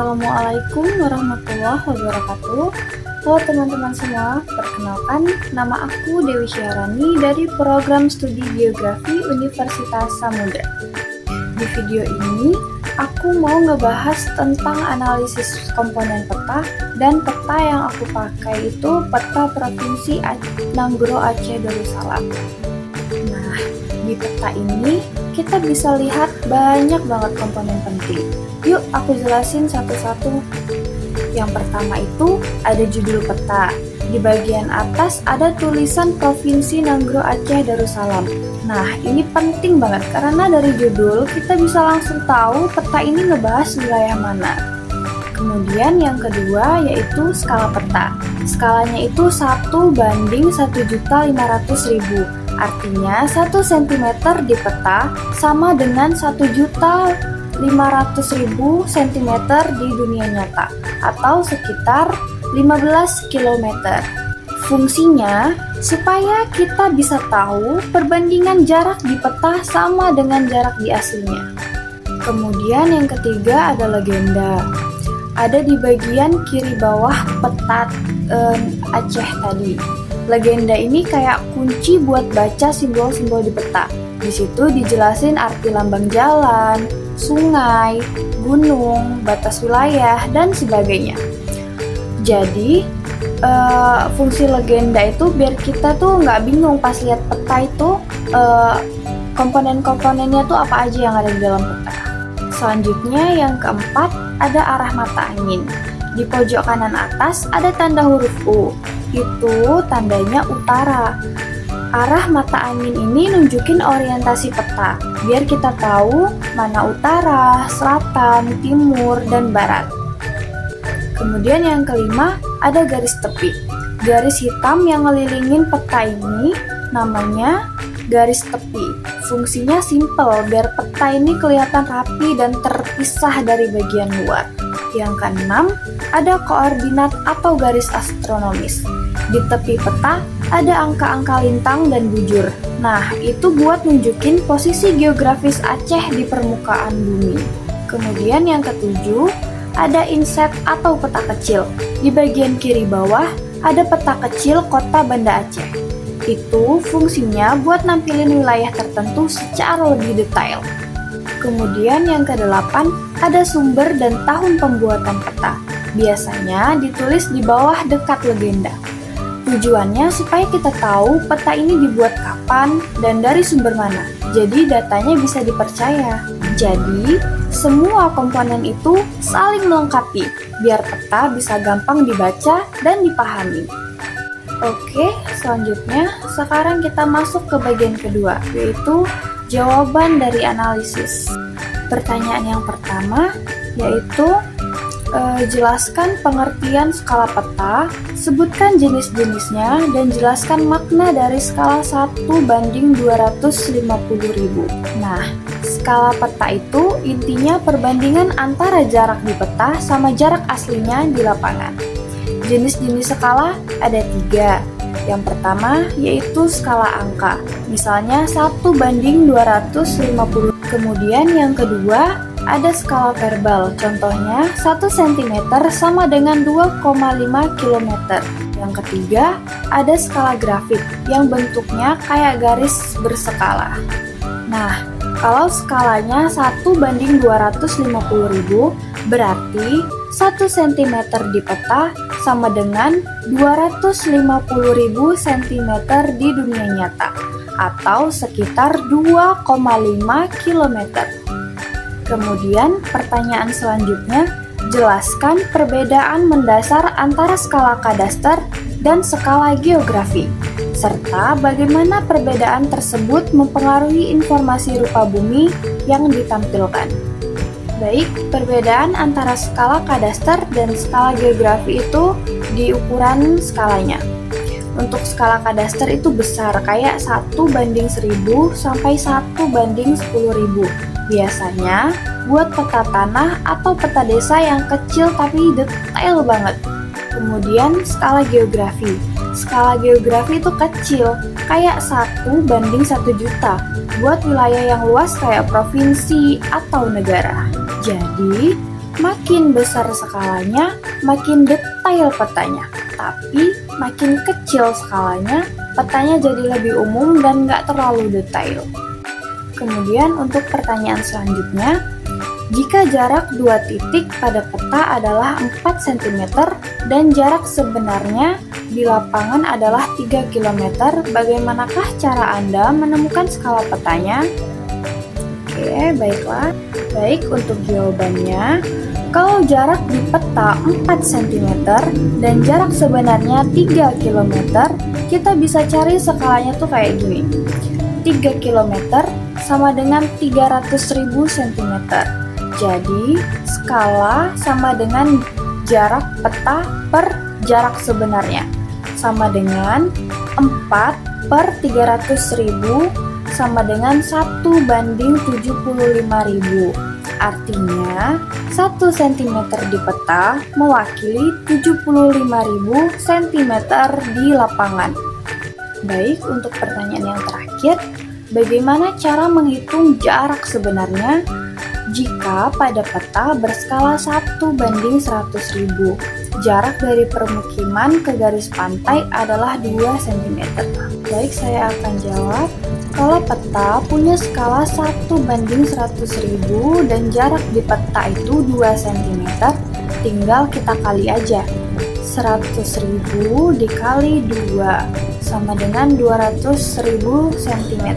Assalamualaikum warahmatullahi wabarakatuh. Halo teman-teman semua, perkenalkan nama aku Dewi Syahrani dari program studi Geografi Universitas Samudra. Di video ini, aku mau ngebahas tentang analisis komponen peta, dan peta yang aku pakai itu peta Provinsi Nanggro Aceh Darussalam. Nah, di peta ini kita bisa lihat banyak banget komponen penting. Yuk aku jelasin satu-satu. Yang pertama itu ada judul peta. Di bagian atas ada tulisan Provinsi Nanggro Aceh Darussalam. Nah, ini penting banget karena dari judul kita bisa langsung tahu peta ini ngebahas wilayah mana. Kemudian yang kedua yaitu skala peta. Skalanya itu 1:1.500.000. Artinya 1 cm di peta sama dengan 1.500.000 cm di dunia nyata, atau sekitar 15 km. Fungsinya supaya kita bisa tahu perbandingan jarak di peta sama dengan jarak di aslinya. Kemudian yang ketiga ada legenda. Ada di bagian kiri bawah peta Aceh tadi. Legenda ini kayak kunci buat baca simbol-simbol di peta. Di situ dijelasin arti lambang jalan, sungai, gunung, batas wilayah, dan sebagainya. Jadi, fungsi legenda itu biar kita tuh nggak bingung pas lihat peta itu komponen-komponennya tuh apa aja yang ada di dalam peta. Selanjutnya yang keempat ada arah mata angin. Di pojok kanan atas ada tanda huruf U. Itu tandanya utara. Arah mata angin ini nunjukin orientasi peta, biar kita tahu mana utara, selatan, timur, dan barat. Kemudian yang kelima, ada garis tepi. Garis hitam yang ngelilingin peta ini namanya garis tepi. Fungsinya simple, biar peta ini kelihatan rapi dan terpisah dari bagian luar. Yang keenam, ada koordinat atau garis astronomis. Di tepi peta ada angka-angka lintang dan bujur. Nah, itu buat nunjukin posisi geografis Aceh di permukaan bumi. Kemudian yang ketujuh, ada inset atau peta kecil. Di bagian kiri bawah ada peta kecil kota Banda Aceh. Itu fungsinya buat nampilin wilayah tertentu secara lebih detail. Kemudian yang kedelapan, ada sumber dan tahun pembuatan peta. Biasanya ditulis di bawah dekat legenda. Tujuannya supaya kita tahu peta ini dibuat kapan dan dari sumber mana. Jadi datanya bisa dipercaya. Jadi semua komponen itu saling melengkapi biar peta bisa gampang dibaca dan dipahami. Oke, selanjutnya sekarang kita masuk ke bagian kedua, yaitu jawaban dari analisis. Pertanyaan yang pertama yaitu jelaskan pengertian skala peta, sebutkan jenis-jenisnya, dan jelaskan makna dari skala 1:250.000. Nah, skala peta itu intinya perbandingan antara jarak di peta sama jarak aslinya di lapangan. Jenis-jenis skala ada 3. Yang pertama yaitu skala angka, misalnya 1:250. Kemudian yang kedua ada skala verbal, contohnya 1 cm sama dengan 2,5 km. Yang ketiga ada skala grafik yang bentuknya kayak garis berskala. Nah, kalau skalanya 1:250.000 berarti 1 cm di peta sama dengan 250.000 cm di dunia nyata, atau sekitar 2,5 km. Kemudian pertanyaan selanjutnya, jelaskan perbedaan mendasar antara skala kadaster dan skala geografi, serta bagaimana perbedaan tersebut mempengaruhi informasi rupa bumi yang ditampilkan. Baik, perbedaan antara skala kadaster dan skala geografi itu di ukuran skalanya. Untuk skala kadaster itu besar, kayak 1:1000 sampai 1:10.000. Biasanya buat peta tanah atau peta desa yang kecil tapi detail banget. Kemudian skala geografi. Skala geografi itu kecil, kayak 1:1 juta, buat wilayah yang luas kayak provinsi atau negara. Jadi, Makin besar skalanya, makin detail petanya. Tapi makin kecil skalanya, petanya jadi lebih umum dan nggak terlalu detail. Kemudian untuk pertanyaan selanjutnya, jika jarak dua titik pada peta adalah 4 cm dan jarak sebenarnya di lapangan adalah 3 km, bagaimanakah cara Anda menemukan skala petanya? Oke, baiklah. Baik, untuk jawabannya, kalau jarak di peta 4 cm dan jarak sebenarnya 3 km, kita bisa cari skalanya tuh kayak gini. 3 km sama dengan 300.000 cm. Jadi, skala sama dengan jarak peta per jarak sebenarnya. Sama dengan 4 per 300.000 sama dengan 1:75.000. Artinya, 1 cm di peta mewakili 75.000 cm di lapangan. Baik, untuk pertanyaan yang terakhir, bagaimana cara menghitung jarak sebenarnya jika pada peta berskala 1:100.000? Jarak dari permukiman ke garis pantai adalah 2 cm. Baik, saya akan jawab. Kalau peta punya skala 1:100.000 dan jarak di peta itu 2 cm, tinggal kita kali aja. 100.000 dikali 2 sama dengan 200.000 cm.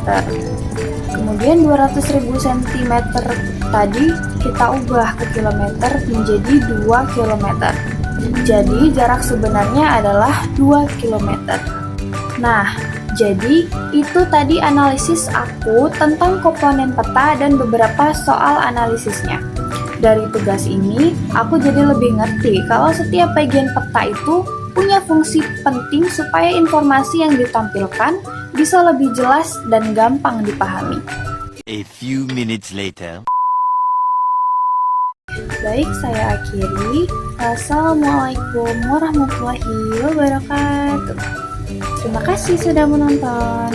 Kemudian 200.000 cm tadi kita ubah ke kilometer menjadi 2 km. Jadi jarak sebenarnya adalah 2 km. Nah, jadi itu tadi analisis aku tentang komponen peta dan beberapa soal analisisnya. Dari tugas ini, aku jadi lebih ngerti kalau setiap bagian peta itu punya fungsi penting supaya informasi yang ditampilkan bisa lebih jelas dan gampang dipahami. A few minutes later. Baik, saya akhiri. Assalamualaikum warahmatullahi wabarakatuh. Terima kasih sudah menonton.